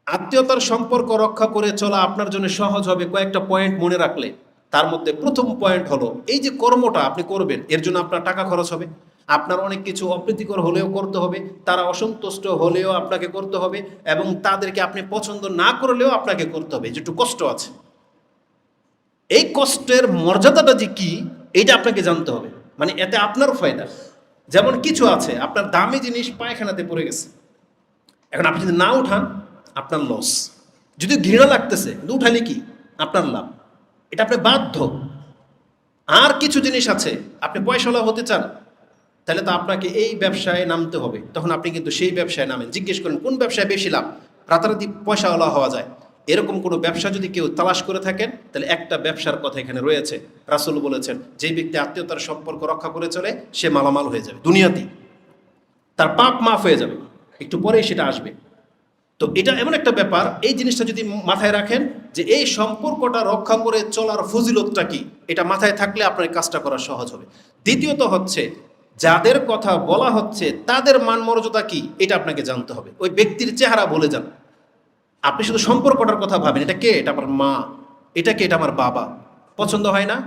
আত্মীয়তার সম্পর্ক রক্ষা করে চলা আপনার জন্য সহজ হবে কয়েকটা পয়েন্ট মনে রাখলে। তার মধ্যে প্রথম পয়েন্ট হলো, এই যে কর্মটা আপনি করবেন এর জন্য আপনার টাকা খরচ হবে, আপনার অনেক কিছু অপ্রীতিকর হলেও করতে হবে, তারা অসন্তুষ্ট হলেও আপনাকে করতে হবে, এবং তাদেরকে আপনি পছন্দ না করলেও আপনাকে করতে হবে, যেটু কষ্ট আছে। এই কষ্টের মর্যাদাটা যে কি এইটা আপনাকে জানতে হবে, মানে এতে আপনার ফায়দা। যেমন কিছু আছে আপনার দামি জিনিস পায়খানাতে পড়ে গেছে, এখন আপনি যদি না উঠান আপনার লস, যদি ঘৃণা লাগতেছে কিন্তু উঠালে কি আপনার লাভ, এটা আপনি বাধ্য। আর কিছু জিনিস আছে আপনি পয়সাওয়ালা হতে চান, তাহলে তো আপনাকে এই ব্যবসায় নামতে হবে, তখন আপনি কিন্তু সেই ব্যবসায় নামেন। জিজ্ঞেস করেন কোন ব্যবসায় বেশি লাভ, রাতারাতি পয়সাওয়ালা হওয়া যায়, এরকম কোনো ব্যবসা যদি কেউ তালাশ করে থাকেন তাহলে একটা ব্যবসার কথা এখানে রয়েছে। রাসূল বলেছেন যে ব্যক্তি আত্মীয়তার সম্পর্ক রক্ষা করে চলে সে মালামাল হয়ে যাবে দুনিয়াতেই, তার পাপ মাফ হয়ে যাবে, একটু পরেই সেটা আসবে। তো এটা এমন একটা ব্যাপার, এই জিনিসটা যদি মাথায় রাখেন যে এই সম্পর্কটা রক্ষা করে চলার ফজিলতটা কি, এটা মাথায় থাকলে আপনার কাজটা করা সহজ হবে। দ্বিতীয়ত হচ্ছে, যাদের কথা বলা হচ্ছে তাদের মান মর্যাদা কি এটা আপনাকে জানতে হবে। ওই ব্যক্তির চেহারা বলে যান, আপনি শুধু সম্পর্কটার কথা ভাবেন, এটা কে, এটা আমার মা, এটা কে, এটা আমার বাবা, পছন্দ হয় না,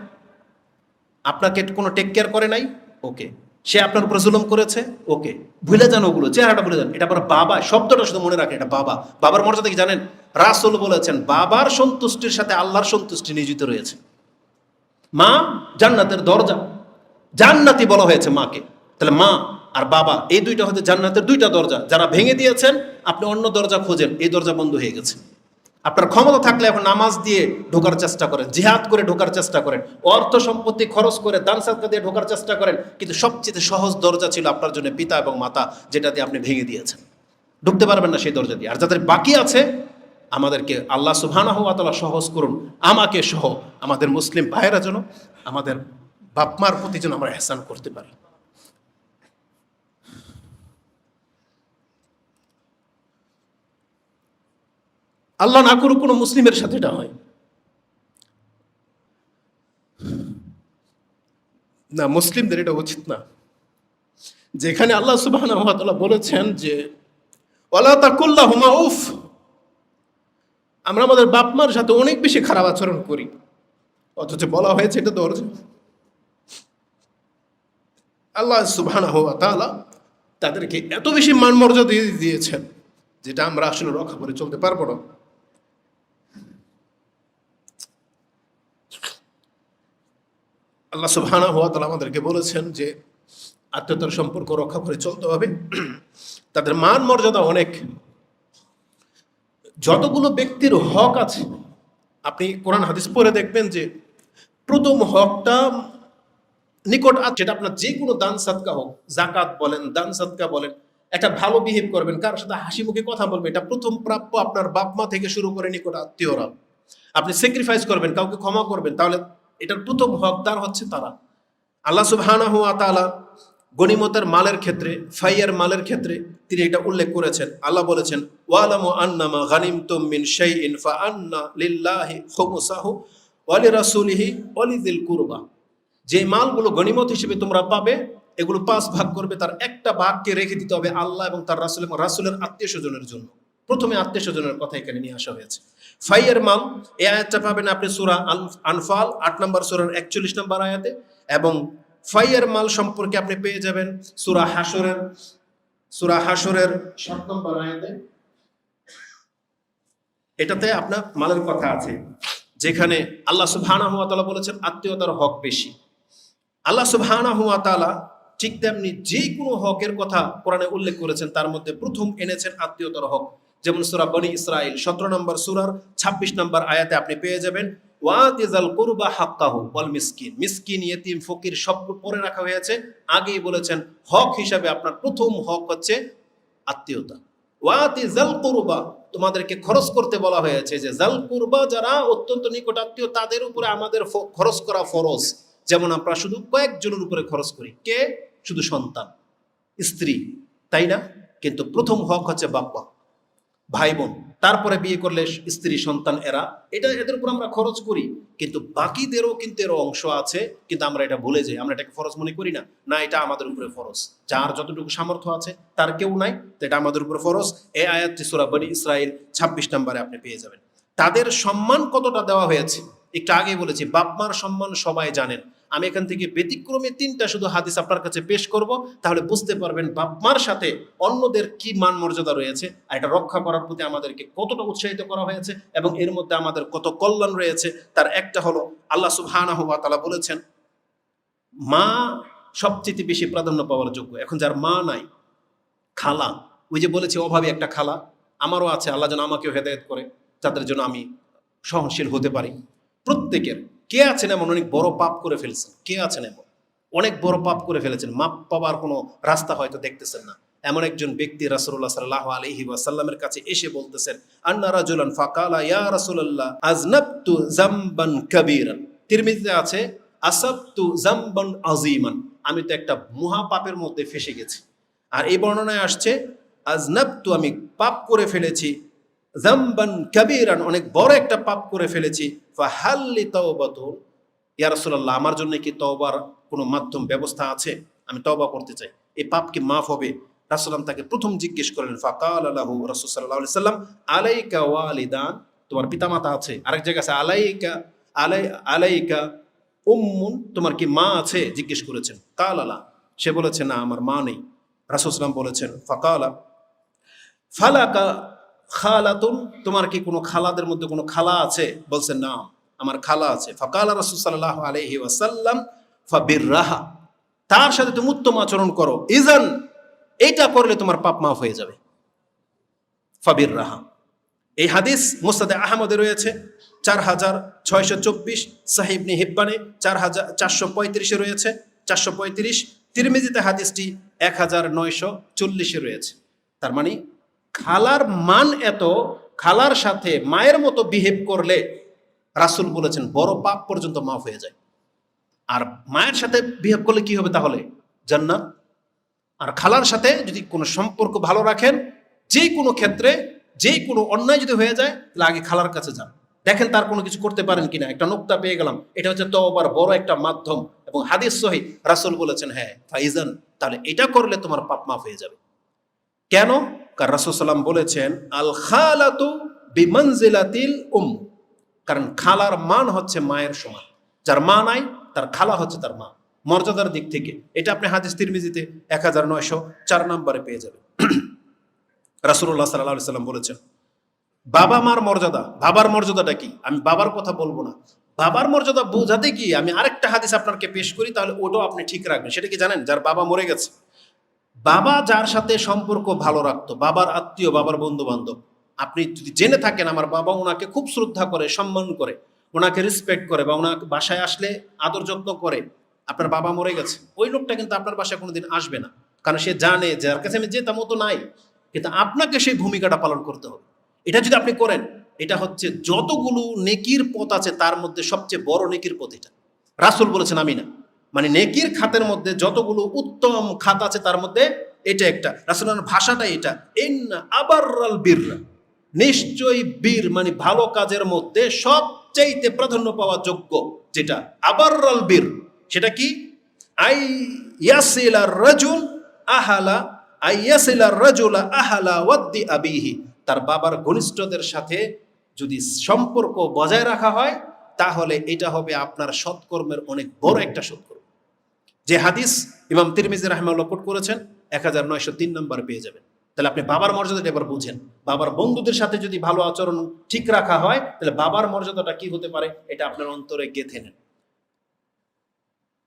আপনাকে কোনো টেক কেয়ার করে নাই, ওকে, সে আপনার উপরে জুলুম করেছে, ওকে, ভুলে যান ওগুলো, চেহারাটা ভুলে যান, এটা আপনার বাবা, শব্দটা শুধু মনে রাখেন, এটা বাবা। বাবার মর্যাদা কি জানেন? রাসূল বলেছেন বাবার সন্তুষ্টির সাথে আল্লাহর সন্তুষ্টি নিয়োজিত রয়েছে। মা জান্নাতের দরজা, জান্নাতি বলা হয়েছে মাকে, তাহলে মা আর বাবা এই দুইটা হচ্ছে জান্নাতের দুইটা দরজা, যারা ভেঙে দিয়েছেন আপনি অন্য দরজা খোঁজেন, এই দরজা বন্ধ হয়ে গেছে। আপনার ক্ষমতা থাকলে এখন নামাজ দিয়ে ঢোকার চেষ্টা করেন, জিহাদ করে ঢোকার চেষ্টা করেন, অর্থ সম্পত্তি খরচ করে দান সাদকা দিয়ে ঢোকার চেষ্টা করেন, কিন্তু সবচেয়ে সহজ দরজা ছিল আপনার জন্য পিতা এবং মাতা, যেটা দিয়ে আপনি ভেঙে দিয়েছেন, ঢুকতে পারবেন না সেই দরজা দিয়ে। আর যাদের বাকি আছে আমাদেরকে আল্লাহ সুবহানাহু ওয়া তাআলা সহজ করুন, আমাকে সহ আমাদের মুসলিম ভাইয়েরা যেন আমাদের বাপ মার প্রতি যেন আমরা ইহসান করতে পারি। আল্লাহ না করুক কোনো মুসলিমের সাথে এটা হয় না, মুসলিমদের এটা উচিত না। যেখানে আল্লাহ সুবহানাহু ওয়া তাআলা বলেছেন যে ওয়ালা তাকুল্লাহুমা উফ, আমরা আমাদের বাপ মার সাথে অনেক বেশি খারাপ আচরণ করি, অথচ বলা হয়েছে এটা দরজা। আল্লাহ সুবহানাহু ওয়া তাআলা তাদেরকে এত বেশি মান মর্যাদা দিয়েছেন যেটা আমরা আসলে রক্ষা করে চলতে পারবো না। আল্লাহ সুবহানাহু ওয়া তাআলা আমাদেরকে বলেছেন যে আত্মীয়তার সম্পর্ক রক্ষা করে চলতে হবে, তাদের মান মর্যাদা অনেক। যতগুলো ব্যক্তির হক আছে আপনি কোরআন হাদিস পড়ে দেখবেন যে প্রথম হকটা নিকট যেটা আপনার যে কোনো দান সাদকা হোক, জাকাত বলেন, দান সাদকা বলেন, একটা ভালো বিহেভ করবেন, কারোর সাথে হাসি মুখে কথা বলবেন, এটা প্রথম প্রাপ্য আপনার বাপ মা থেকে শুরু করে নিকট আত্মীয়রা। আপনি স্যাক্রিফাইস করবেন, কাউকে ক্ষমা করবেন, তাহলে এটার প্রথম হকদার হচ্ছে তারা। আল্লাহ সুবহানাহু ওয়া তাআলা গনিমতের মালের ক্ষেত্রে, ফাইয়ার মালের ক্ষেত্রে তিনি এটা উল্লেখ করেছেন। আল্লাহ বলেছেন ওয়ালামু আন্নামা গানিমতুম মিন শাইইন ফাআন্না লিল্লাহি খুমুসাহু ওয়া লিরাসূলিহি ওয়া লিযিল কুরবা, যে মালগুলো গনিমত হিসেবে তোমরা পাবে এগুলো 5 ভাগ করবে, তার একটা ভাগকে রেখে দিতে হবে আল্লাহ এবং তার রাসূল এবং রাসূলের আত্মীয় স্বজনের জন্য। প্রথমে আত্মীয় স্বজনের কথা এখানে নিয়ে আসা হয়েছে। ফাইয়ার মাল এই আয়াতটা পাবেন আপনি সূরা আনফাল 8 নম্বর সূরার 41 নম্বর আয়াতে, এবং ফাইয়ার মাল সম্পর্কে আপনি পেয়ে যাবেন সূরা হাশরের 7 নম্বর আয়াতে। এটাতে আপনার মালের কথা আছে, যেখানে আল্লাহ সুবহানাহু ওয়া তাআলা বলেছেন আত্মীয়তার হক বেশি। আল্লাহ সুবহানাহু ওয়া তাআলা ঠিক তেমনি যে কোনো হকের কথা কোরআনে উল্লেখ করেছেন, তার মধ্যে প্রথম এনেছেন আত্মীয়তার হক। যেমন সূরা বনী ইসরাইল 17 নম্বর সূরার 26 নম্বর আয়াতে আপনি পেয়ে যাবেন ওয়াতিজাল কুরবা হাক্কাহু ওয়াল মিসকিন, মিসকিন, ইয়েতিম, ফকির সব পরে রাখা হয়েছে। আগেই বলেছেন হক হিসাবে আপনার প্রথম হক হচ্ছে আত্মীয়তা। ওয়াতিজাল কুরবা, তোমাদেরকে খরচ করতে বলা হয়েছে, যে জাল কুরবা যারা অত্যন্ত নিকট আত্মীয় তাদের উপরে আমাদের খরচ করা ফরজ। যেমন আমরা শুধু কয়েকজনের উপরে খরচ করি, কে? শুধু সন্তান, স্ত্রী, তাই না? কিন্তু প্রথম হক হচ্ছে বাবা, ভাই বোন, তারপরে বিয়ে করলে স্ত্রী সন্তান এরা, এটা এদের উপর আমরা খরচ করি, কিন্তু বাকিদেরও কিন্তু এর অংশ আছে, কিন্তু আমরা এটা ভুলে যাই, আমরা এটাকে ফরজ মনে করি না। না, এটা আমাদের উপরে ফরজ, যার যতটুকু সামর্থ্য আছে, তার কেউ নাই, তো এটা আমাদের উপরে ফরজ। এই আয়াতটি সূরা বনী ইসরাইল 26 নম্বরে আপনি পেয়ে যাবেন। তাদের সম্মান কতটা দেওয়া হয়েছে একটু আগেই বলেছি, বাপ মার সম্মান সবাই জানেন। আমি এখান থেকে ব্যতিক্রমে 3টা শুধু হাদিস আপনার কাছে পেশ করব, তাহলে বুঝতে পারবেন বাপ মার সাথে অন্যদের কি মান মর্যাদা রয়েছে, আর এটা রক্ষা করার প্রতি আমাদেরকে কতটা উৎসাহিত করা হয়েছে এবং এর মধ্যে আমাদের কত কল্যাণ রয়েছে। তার একটা হলো, আল্লাহ সুবহানাহু ওয়া তাআলা বলেছেন মা সবচেয়ে বেশি প্রাধান্য পাওয়ার যোগ্য। এখন যার মা নাই, খালা, ওই যে বলেছি অভাবী একটা খালা আমারও আছে, আল্লাহ যেন আমাকেও হেদায়েত করে, যাদের জন্য আমি সহনশীল হতে পারি। প্রত্যেকের কে আছেন এমন অনেক বড় পাপ করে ফেলছেন, কে আছেন এমন অনেক বড় পাপ করে ফেলেছেন, মাপ পাওয়ার কোনো রাস্তা হয়তো দেখতেছেন না। এমন একজন ব্যক্তি রাসূলুল্লাহ সাল্লাল্লাহু আলাইহি ওয়াসাল্লামের কাছে এসে বলতেছেন, আন্না রাজুলান ফাকালা ইয়া রাসূলুল্লাহ আযনাবতু যামবান কাবীরান। তিরমিজিতে আছে আসাবতু যামবান আযীমান, আমি তো একটা মহা পাপের মধ্যে ফেসে গেছি। আর এই বর্ণনায় আসছে আযনাবতু, আমি পাপ করে ফেলেছি, যামবান কাবীরান, অনেক বড় একটা পাপ করে ফেলেছি, ফাহাল্লি তাওবাতুন, ইয়া রাসূলুল্লাহ আমার জন্য কি তওবার কোনো মাধ্যম ব্যবস্থা আছে, আমি তওবা করতে চাই, এই পাপ কি মাফ হবে? রাসূলুল্লাহ তাকে প্রথম জিজ্ঞেস করলেন, ফাকালা লাহু, রাসূল সাল্লাল্লাহু আলাইহি সাল্লাম, আলাইকা ওয়ালিদান, তোমার পিতামাতা আছে? আরেক জায়গায় আছে আলাইকা আলাইকা উম্মুন, তোমার কি মা আছে জিজ্ঞেস করেছেন। কালালা, সে বলেছে না আমার মা নেই। রাসূল সাল্লাল্লাহু বলেছেন ফাকালা ফালাকা খালাতুন, তোমার কি কোনো খালাদের মধ্যে কোনো খালা আছে? বলছেন না আমার খালা আছে। ফাকালা রাসূল সাল্লাল্লাহু আলাইহি ওয়াসাল্লাম ফাবিররাহা, তার সাথে তুমি উত্তম আচরণ করো, ইজান এইটা করলে তোমার পাপ মাফ হয়ে যাবে। ফাবিররাহা, এই হাদিস মুসনাদে আহমদে রয়েছে 4624, সহিহ ইবনে হিব্বানে 4435 রয়েছে 435, তিরমিজিতে হাদিসটি 1940 রয়েছে। তার মানে খালার মান এত, খালার সাথে মায়ের মতো বিহেভ করলে রাসূল বলেছেন বড় পাপ পর্যন্ত মাফ হয়ে যায়। আর মায়ের সাথে বিহেভ করলে কি হবে তাহলে? জান্নাত। আর খালার সাথে যদি কোনো সম্পর্ক ভালো রাখেন, যে কোনো ক্ষেত্রে যে কোনো অন্যায় যদি হয়ে যায়, তাহলে আগে খালার কাছে যান, দেখেন তার কোনো কিছু করতে পারেন কিনা। একটা নুকতা পেয়ে গেলাম, এটা হচ্ছে তওবার বড় একটা মাধ্যম, এবং হাদিস সহিহ, রাসূল বলেছেন হ্যাঁ ফাইজান, তাহলে এটা করলে তোমার পাপ মাফ হয়ে যাবে। কেন? কারণ রাসূল সাল্লাম বলেছেন আল খালাতু বিমানজিলাতিল কারণ খালার মান হচ্ছে মায়ের সমান, যার মা নাই তার খালা হচ্ছে তার মা, মর্যাদার দিক থেকে। এটা আপনি হাদিস তিরমিজিতে 1904 নম্বরে পেয়ে যাবেন। রাসূলুল্লাহ সাল্লাল্লাহু আলাইহি সাল্লাম বলেছেন বাবা মার মর্যাদা। বাবার মর্যাদাটা কি? আমি বাবার কথা বলবো না, বাবার মর্যাদা বোঝাতে কি আমি আরেকটা হাদিস আপনাকে পেশ করি, তাহলে ওটাও আপনি ঠিক রাখবেন। সেটা কি জানেন? যার বাবা মরে গেছে, বাবা যার সাথে সম্পর্ক ভালো রাখতো, বাবার আত্মীয়, বাবার বন্ধু বান্ধব, আপনি যদি জেনে থাকেন আমার বাবা ওনাকে খুব শ্রদ্ধা করে, সম্মান করে, ওনাকে রেসপেক্ট করে, বা ওনাকে বাসায় আসলে আদর যত্ন করে, আপনার বাবা মরে গেছে, ওই লোকটা কিন্তু আপনার বাসায় কোনোদিন আসবে না, কারণ সে জানে যার কাছে আমি যেতাম মতো নাই, কিন্তু আপনাকে সেই ভূমিকাটা পালন করতে হবে। এটা যদি আপনি করেন, এটা হচ্ছে যতগুলো নেকির পথ আছে তার মধ্যে সবচেয়ে বড় নেকির পথ এটা। রাসূল বলেছেন আমি না, মানে নেকির খাতের মধ্যে যতগুলো উত্তম খাত আছে তার মধ্যে এটা একটা। রাসূলের ভাষাটা এটা, ইন্না আবাররাল বীর, নিশ্চয়ই বীর মানে ভালো কাজের মধ্যে সবচাইতে প্রাধান্য পাওয়া যোগ্য যেটা আবাররাল বীর, সেটা কি? আই ইয়াসিলার রাজুল আহালা, আই ইয়াসিলার রাজুলা আহালা ওয়াদ্দি আবিহি, তার বাবার ঘনিষ্ঠদের সাথে যদি সম্পর্ক বজায় রাখা হয়, তাহলে এটা হবে আপনার সৎকর্মের অনেক বড় একটা সৎকর্ম। যে হাদিস ইমাম তিরমিজি রাহিমাহুল্লাহ কোট করেছেন 1903 নম্বর পেয়ে যাবেন। তাহলে আপনি বাবার মর্যাদাটা এবার বুঝেন। বাবার বন্ধুদের সাথে যদি ভালো আচরণ ঠিক রাখা হয়, তাহলে বাবার মর্যাদাটা কি হতে পারে এটা আপনার অন্তরে গেঁথে নেন।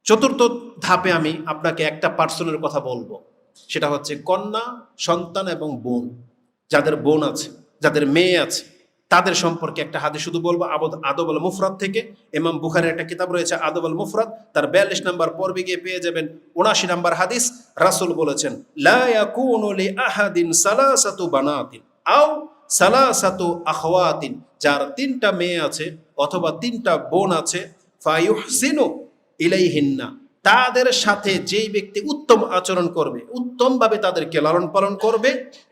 চতুর্থ ধাপে আমি আপনাকে একটা পার্সনের কথা বলবো, সেটা হচ্ছে কন্যা, সন্তান এবং বোন। যাদের বোন আছে, যাদের মেয়ে আছে, তাদের সম্পর্কে একটা হাদিস শুধু বলবো আদব আল মুফরাদ থেকে। ইমাম বুখারীর একটা কিতাব রয়েছে আদব আল মুফরাদ, তার 42 নম্বর পর্বে গিয়ে পেয়ে যাবেন 79 নম্বর হাদিস। রাসূল বলেছেন লা ইয়াকুনু লি আহাদিন সালাসাতু বানাতিন আও সালাসাতু আখওয়াতিন, যার 3টা মেয়ে আছে অথবা 3টা বোন আছে, ফায়ুহসিনু ইলাইহিন্না, তাদের সাথে যেই ব্যক্তি উত্তম আচরণ করবে, উত্তমভাবে তাদেরকে লালন পালন করবে,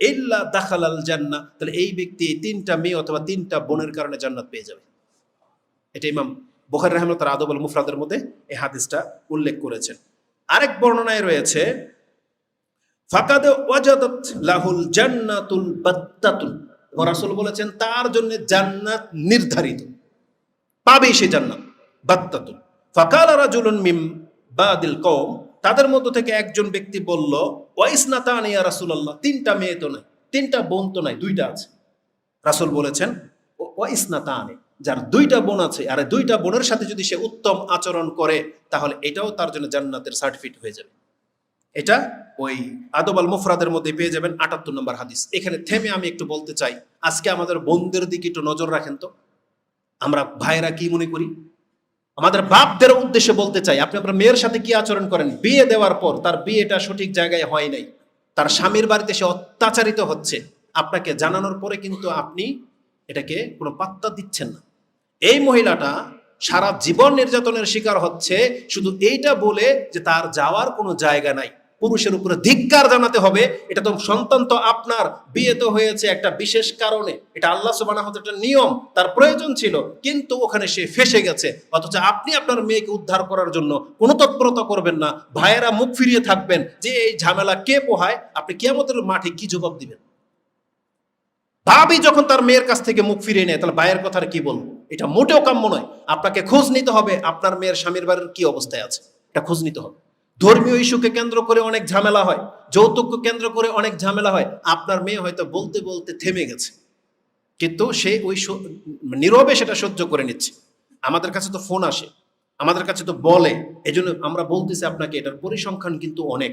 ইল্লা দাখালাল জান্নাহ, তাহলে এই ব্যক্তি এই 3টা মেয়ে অথবা 3টা বোনের কারণে জান্নাত পেয়ে যাবে। এটা ইমাম বুখারী রাহিমাহুল্লাহ তাআলা আদবুল মুফরাদের মধ্যে এই হাদিসটা উল্লেখ করেছেন। আরেক বর্ণনায় রয়েছে ফাকাদ ওয়াজাদাত লাহুল জান্নাতুল বাত্তাতুন, রাসূল বলেছেন তার জন্য জান্নাত নির্ধারিত, পাবেই সে জান্নাত। বাত্তাতুন ফাকালা রাজুলুন মিম বাদিল কওম, তাদের মধ্য থেকে একজন ব্যক্তি বলল, ওয়াইসনাতানি ইয়া রাসূলুল্লাহ, 3টা মেয়ে তো নাই, 3টা বোন তো নাই, 2টা আছে। রাসূল বলেছেন ওয়াইসনাতানি, যার 2টা বোন আছে আর 2টা বোনের সাথে যদি সে উত্তম আচরণ করে তাহলে এটাও তার জন্য জান্নাতের সার্টিফিকেট হয়ে যাবে। এটা ওই আদব আল মুফরাদের মধ্যে পেয়ে যাবেন 78 নম্বর হাদিস। এখানে থেমে আমি একটু বলতে চাই, আজকে আমাদের বোনদের দিকে একটু নজর রাখেন তো, আমরা ভাইরা কি মনে করি। আমাদের বাপদের উদ্দেশ্যে বলতে চাই, আপনি আপনার মেয়ের সাথে কি আচরণ করেন, বিয়ে দেওয়ার পর তার বিয়েটা সঠিক জায়গায় হয় নাই, তার স্বামীর বাড়িতে সে অত্যাচারিত হচ্ছে, আপনাকে জানানোর পরে কিন্তু আপনি এটাকে কোনো পাত্তা দিচ্ছেন না। এই মহিলাটা সারা জীবন নির্যাতনের শিকার হচ্ছে শুধু এইটা বলে যে তার যাওয়ার কোনো জায়গা নাই, পুরুষের উপরে ধিক্কার জানাতে হবে। এটা তো সন্তান তো আপনার, বিয়ে তো হয়েছে একটা বিশেষ কারণে, এটা আল্লাহ সুবহানাহু ওয়া তাআলার নিয়ম, তার প্রয়োজন ছিল, কিন্তু ওখানে সে ফেসে গেছে। অথচ আপনি আপনার মেয়েকে উদ্ধার করার জন্য কোনো তৎপরতা করবেন না, ভাইয়েরা মুখ ফিরিয়ে থাকবেন যে এই ঝামেলা কে পোহায়। আপনি কিয়ামতের মাঠে কি জবাব দিবেন? ভাবি যখন তার মেয়ের কাছ থেকে মুখ ফিরিয়ে নেয়, তাহলে ভাইয়ের কথা কি বলবো? এটা মোটেও কাম্য নয়। আপনাকে খোঁজ নিতে হবে আপনার মেয়ের স্বামীর বাড়ির কি অবস্থায় আছে, এটা খোঁজ নিতে হবে। ধর্মীয় ইস্যুকে কেন্দ্র করে অনেক ঝামেলা হয়, যৌতুককে কেন্দ্র করে অনেক ঝামেলা হয়। আপনার মেয়ে হয়তো বলতে বলতে থেমে গেছে, কিন্তু সে ওই নীরবে সেটা সহ্য করে নিচ্ছে। আমাদের কাছে তো ফোন আসে, আমাদের কাছে তো বলে, এই জন্য আমরা বলতেছি আপনাকে, এটার পরিসংখ্যান কিন্তু অনেক।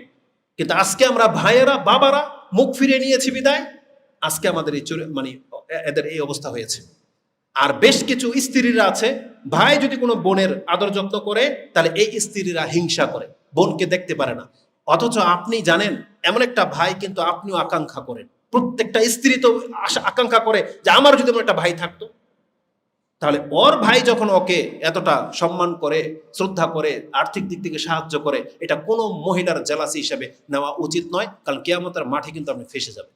কিন্তু আজকে আমরা ভাইয়েরা বাবারা মুখ ফিরিয়ে নিয়েছি বিদায় আজকে আমাদের এই মানে এদের এই অবস্থা হয়েছে। আর বেশ কিছু স্ত্রীরা আছে, ভাই যদি কোনো বোনের আদর যত্ন করে তাহলে এই স্ত্রীরা হিংসা করে, বোনকে দেখতে পারে না। অথচ আপনি জানেন এমন একটা ভাই কিন্তু আপনিও আকাঙ্ক্ষা করেন, প্রত্যেকটা স্ত্রী তো আকাঙ্ক্ষা করে যে আমার যদি এমন একটা ভাই থাকতো। তাহলে ওর ভাই যখন ওকে এতটা সম্মান করে, শ্রদ্ধা করে, আর্থিক দিক থেকে সাহায্য করে, এটা কোনো মহিলার জেলাসি হিসেবে নেওয়া উচিত নয়, কারণ কিয়ামতের মাঠে কিন্তু আপনি ফেসে যাবেন।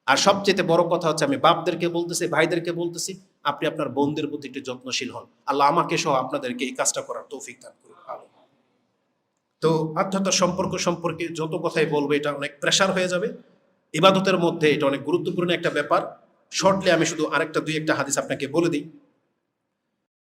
আর সবচেয়ে বড় কথা হচ্ছে, আমি বাপদেরকে বলতেছি, ভাইদেরকে বলতেছি, আপনি আপনার বোনদের প্রতি একটু যত্নশীল হন। আল্লাহ আমাকে সহ আপনাদেরকে এই কাজটা করার তৌফিক দান করুন। তো আধ্যাত্মিক সম্পর্ক সম্পর্কে যত কথাই বলবো এটা অনেক প্রেশার হয়ে যাবে। ইবাদতের মধ্যে এটা অনেক গুরুত্বপূর্ণ একটা ব্যাপার। শর্টলি আমি শুধু আরেকটা 2-1টা হাদিস আপনাকে বলে দিই।